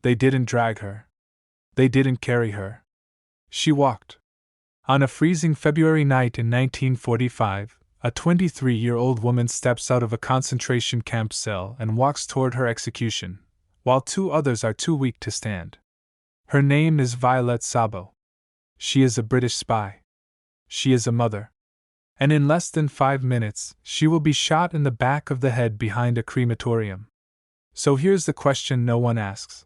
They didn't drag her. They didn't carry her. She walked. On a freezing February night in 1945, a 23-year-old woman steps out of a concentration camp cell and walks toward her execution, while two others are too weak to stand. Her name is Violette Szabo. She is a British spy. She is a mother. And in less than 5 minutes, she will be shot in the back of the head behind a crematorium. So here's the question no one asks.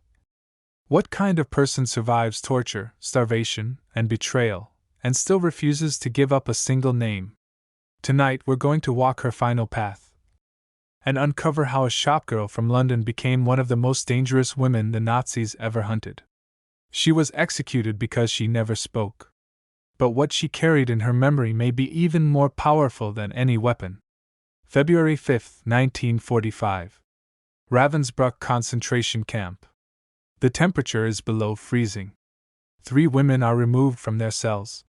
What kind of person survives torture, starvation, and betrayal, and still refuses to give up a single name? Tonight we're going to walk her final path and uncover how a shopgirl from London became one of the most dangerous women the Nazis ever hunted. She was executed because she never spoke. But what she carried in her memory may be even more powerful than any weapon. February 5, 1945. Ravensbrück concentration camp. The temperature is below freezing. 3 women are removed from their cells.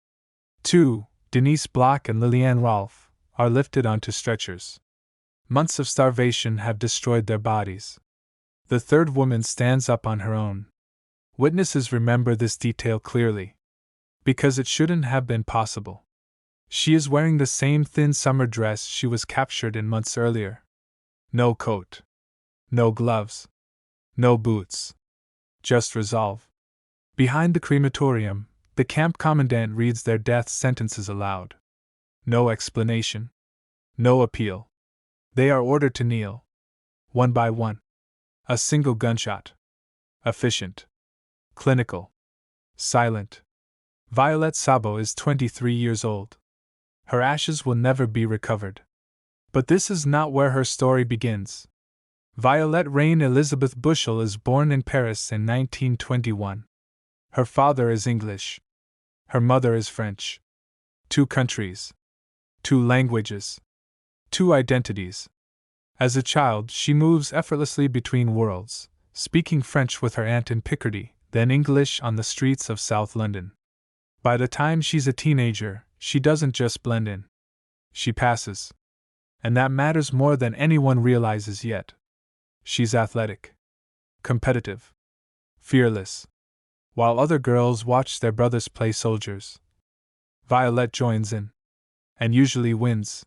2, Denise Bloch and Liliane Rolfe, are lifted onto stretchers. Months of starvation have destroyed their bodies. The third woman stands up on her own. Witnesses remember this detail clearly. Because it shouldn't have been possible. She is wearing the same thin summer dress she was captured in months earlier. No coat. No gloves. No boots. Just resolve. Behind the crematorium, the camp commandant reads their death sentences aloud. No explanation. No appeal. They are ordered to kneel. One by one. A single gunshot. Efficient. Clinical. Silent. Violette Szabo is 23 years old. Her ashes will never be recovered. But this is not where her story begins. Violette Rain Elizabeth Bushell is born in Paris in 1921. Her father is English. Her mother is French. 2 countries. 2 languages. 2 identities. As a child, she moves effortlessly between worlds, speaking French with her aunt in Picardy, then English on the streets of South London. By the time she's a teenager, she doesn't just blend in. She passes. And that matters more than anyone realizes yet. She's athletic. Competitive. Fearless. While other girls watch their brothers play soldiers, Violette joins in. And usually wins.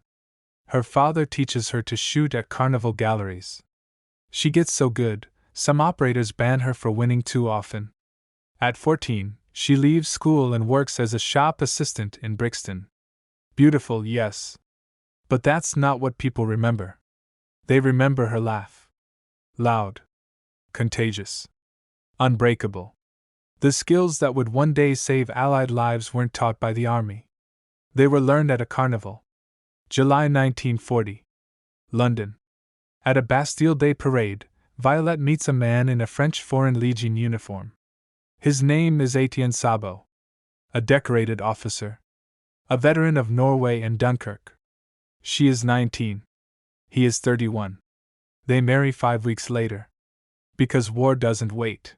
Her father teaches her to shoot at carnival galleries. She gets so good, some operators ban her for winning too often. At 14, she leaves school and works as a shop assistant in Brixton. Beautiful, yes. But that's not what people remember. They remember her laugh. Loud. Contagious. Unbreakable. The skills that would one day save Allied lives weren't taught by the army. They were learned at a carnival. July 1940. London. At a Bastille Day parade, Violette meets a man in a French Foreign Legion uniform. His name is Violette Szabo. A decorated officer. A veteran of Norway and Dunkirk. She is 19. He is 31. They marry 5 weeks later. Because war doesn't wait.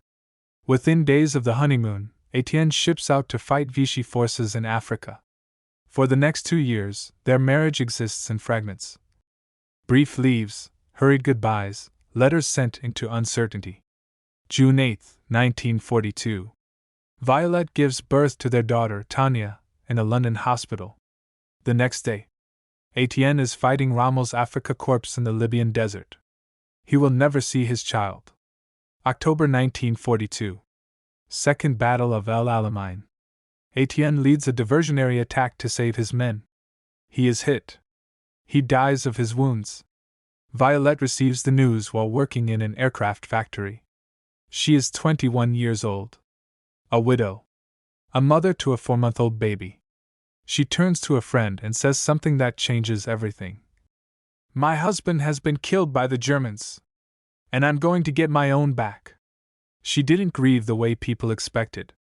Within days of the honeymoon, Etienne ships out to fight Vichy forces in Africa. For the next 2 years, their marriage exists in fragments. Brief leaves, hurried goodbyes, letters sent into uncertainty. June 8, 1942. Violette gives birth to their daughter, Tanya, in a London hospital. The next day, Etienne is fighting Rommel's Afrika Korps in the Libyan desert. He will never see his child. October 1942. Second Battle of El Alamein. Etienne leads a diversionary attack to save his men. He is hit. He dies of his wounds. Violette receives the news while working in an aircraft factory. She is 21 years old. A widow. A mother to a 4-month-old baby. She turns to a friend and says something that changes everything. My husband has been killed by the Germans. And I'm going to get my own back. She didn't grieve the way people expected.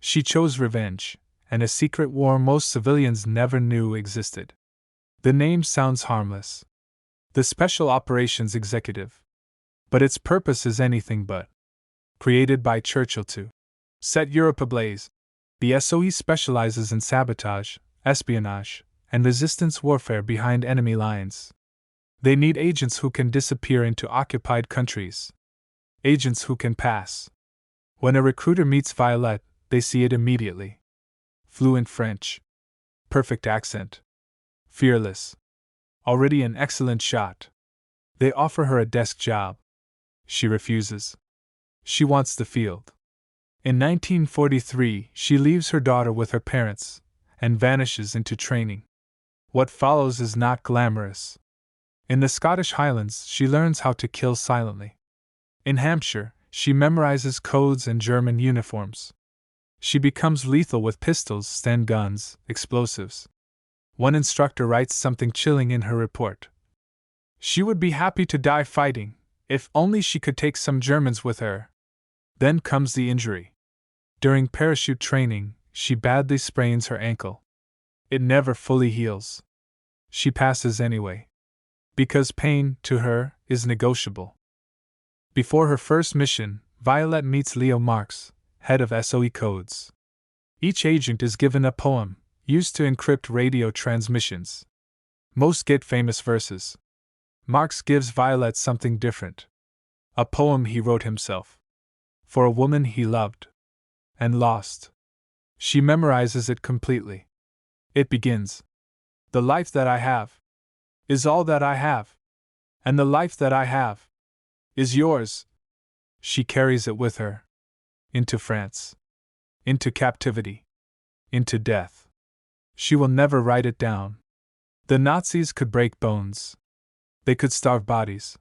She chose revenge, and a secret war most civilians never knew existed. The name sounds harmless. The Special Operations Executive. But its purpose is anything but. Created by Churchill to set Europe ablaze, the SOE specializes in sabotage, espionage, and resistance warfare behind enemy lines. They need agents who can disappear into occupied countries. Agents who can pass When a recruiter meets Violette, they see it immediately. Fluent French. Perfect accent. Fearless. Already an excellent shot. They offer her a desk job. She refuses. She wants the field. In 1943, she leaves her daughter with her parents and vanishes into training. What follows is not glamorous. In the Scottish Highlands, she learns how to kill silently. In Hampshire, she memorizes codes and German uniforms. She becomes lethal with pistols, Sten guns, explosives. One instructor writes something chilling in her report. She would be happy to die fighting, if only she could take some Germans with her. Then comes the injury. During parachute training, she badly sprains her ankle. It never fully heals. She passes anyway. Because pain, to her, is negotiable. Before her first mission, Violette meets Leo Marx, head of SOE codes. Each agent is given a poem, used to encrypt radio transmissions. Most get famous verses. Marx gives Violette something different. A poem he wrote himself. For a woman he loved. And lost. She memorizes it completely. It begins. The life that I have is all that I have. And the life that I have is yours. She carries it with her. Into France. Into captivity. Into death. She will never write it down. The Nazis could break bones. They could starve bodies.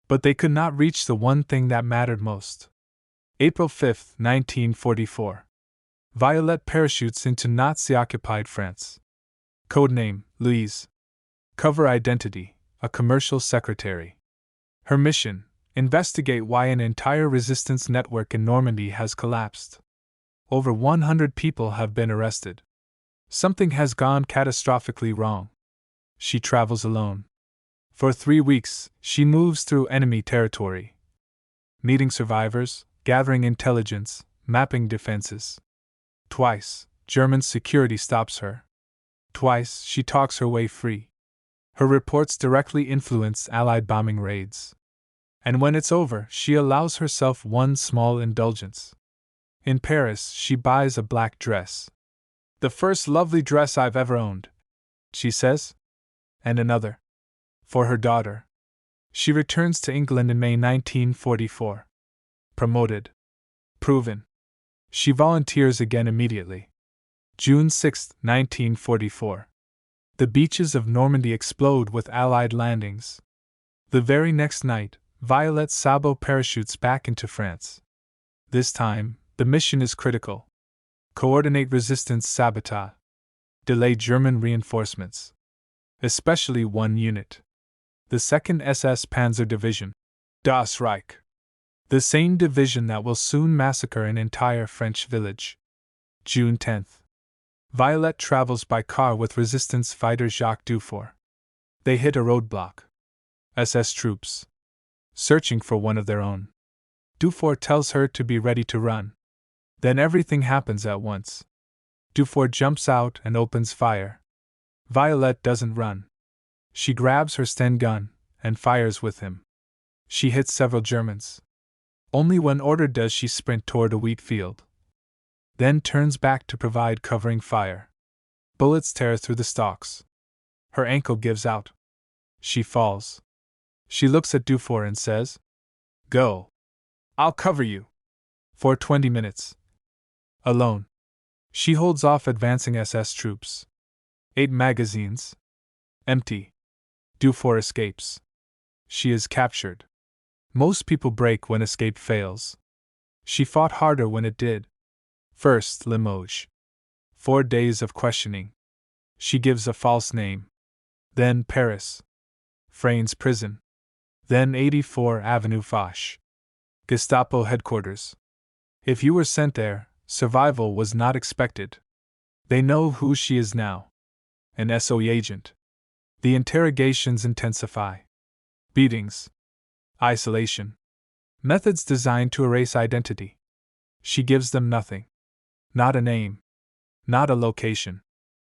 But they could not reach the one thing that mattered most. April 5, 1944. Violette parachutes into Nazi-occupied France. Codename, Louise. Cover identity, a commercial secretary. Her mission, investigate why an entire resistance network in Normandy has collapsed. Over 100 people have been arrested. Something has gone catastrophically wrong. She travels alone. For 3 weeks, she moves through enemy territory. Meeting survivors, gathering intelligence, mapping defenses. Twice, German security stops her. Twice, she talks her way free. Her reports directly influence Allied bombing raids. And when it's over, she allows herself one small indulgence. In Paris, she buys a black dress. The first lovely dress I've ever owned, she says. And another. For her daughter. She returns to England in May 1944. Promoted. Proven. She volunteers again immediately. June 6, 1944. The beaches of Normandy explode with Allied landings. The very next night, Violette Szabo parachutes back into France. This time, the mission is critical. Coordinate resistance sabotage. Delay German reinforcements. Especially one unit. The 2nd SS Panzer Division. Das Reich. The same division that will soon massacre an entire French village. June 10th. Violette travels by car with resistance fighter Jacques Dufour. They hit a roadblock. SS troops. Searching for one of their own. Dufour tells her to be ready to run. Then everything happens at once. Dufour jumps out and opens fire. Violette doesn't run. She grabs her Sten gun and fires with him. She hits several Germans. Only when ordered does she sprint toward a wheat field. Then turns back to provide covering fire. Bullets tear through the stalks. Her ankle gives out. She falls. She looks at Dufour and says, "Go. I'll cover you." For 20 minutes. Alone. She holds off advancing SS troops. 8 magazines. Empty. Dufour escapes. She is captured. Most people break when escape fails. She fought harder when it did. First, Limoges. 4 days of questioning. She gives a false name. Then Paris. Frayne's prison. Then 84 Avenue Foch. Gestapo headquarters. If you were sent there, survival was not expected. They know who she is now. An SOE agent. The interrogations intensify. Beatings. Isolation. Methods designed to erase identity. She gives them nothing. Not a name. Not a location.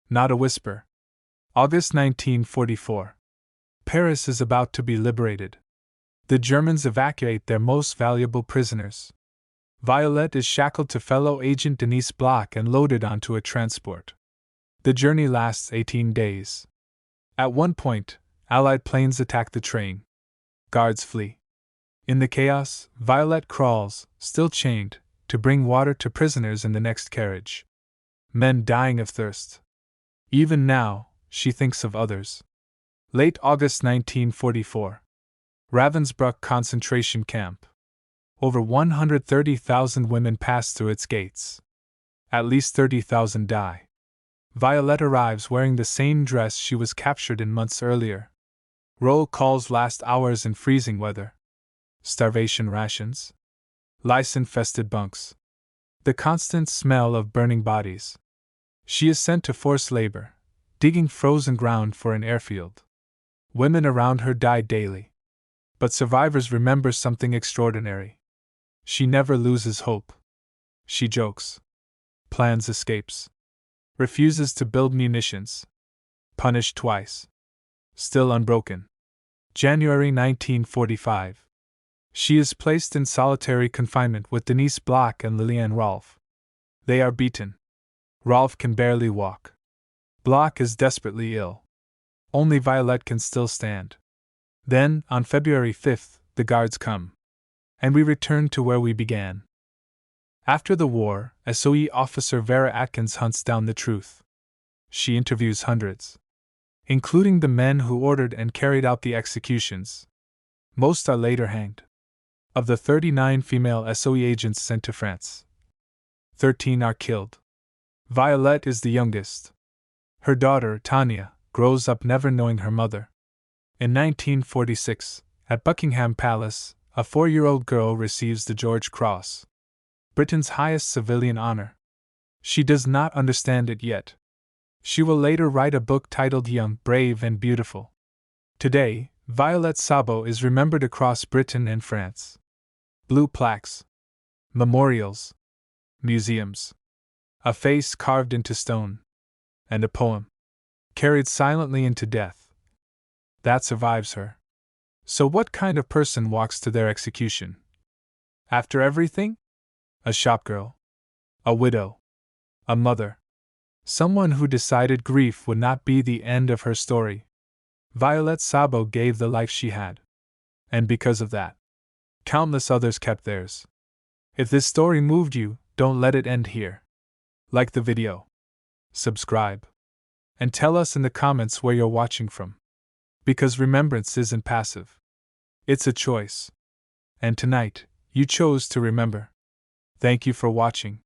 Not a whisper. August 1944. Paris is about to be liberated. The Germans evacuate their most valuable prisoners. Violette is shackled to fellow agent Denise Block and loaded onto a transport. The journey lasts 18 days. At one point, Allied planes attack the train. Guards flee. In the chaos, Violette crawls, still chained, to bring water to prisoners in the next carriage. Men dying of thirst. Even now, she thinks of others. Late August 1944. Ravensbrück concentration camp. Over 130,000 women pass through its gates. At least 30,000 die. Violette arrives wearing the same dress she was captured in months earlier. Roll calls last hours in freezing weather. Starvation rations. Lice-infested bunks. The constant smell of burning bodies. She is sent to forced labor, digging frozen ground for an airfield. Women around her die daily. But survivors remember something extraordinary. She never loses hope. She jokes. Plans escapes. Refuses to build munitions. Punished twice. Still unbroken. January 1945. She is placed in solitary confinement with Denise Block and Liliane Rolfe. They are beaten. Rolfe can barely walk. Block is desperately ill. Only Violette can still stand. Then, on February 5th, the guards come. And we return to where we began. After the war, SOE officer Vera Atkins hunts down the truth. She interviews hundreds, including the men who ordered and carried out the executions. Most are later hanged. Of the 39 female SOE agents sent to France, 13 are killed. Violette is the youngest. Her daughter, Tanya, grows up never knowing her mother. In 1946, at Buckingham Palace, a 4-year-old girl receives the George Cross, Britain's highest civilian honor. She does not understand it yet. She will later write a book titled Young, Brave and Beautiful. Today, Violette Szabo is remembered across Britain and France. Blue plaques, memorials, museums, a face carved into stone, and a poem, carried silently into death, that survives her. So what kind of person walks to their execution? After everything? A shopgirl, a widow, a mother, someone who decided grief would not be the end of her story. Violette Szabo gave the life she had. And because of that, countless others kept theirs. If this story moved you, don't let it end here. Like the video, subscribe, and tell us in the comments where you're watching from. Because remembrance isn't passive. It's a choice. And tonight, you chose to remember. Thank you for watching.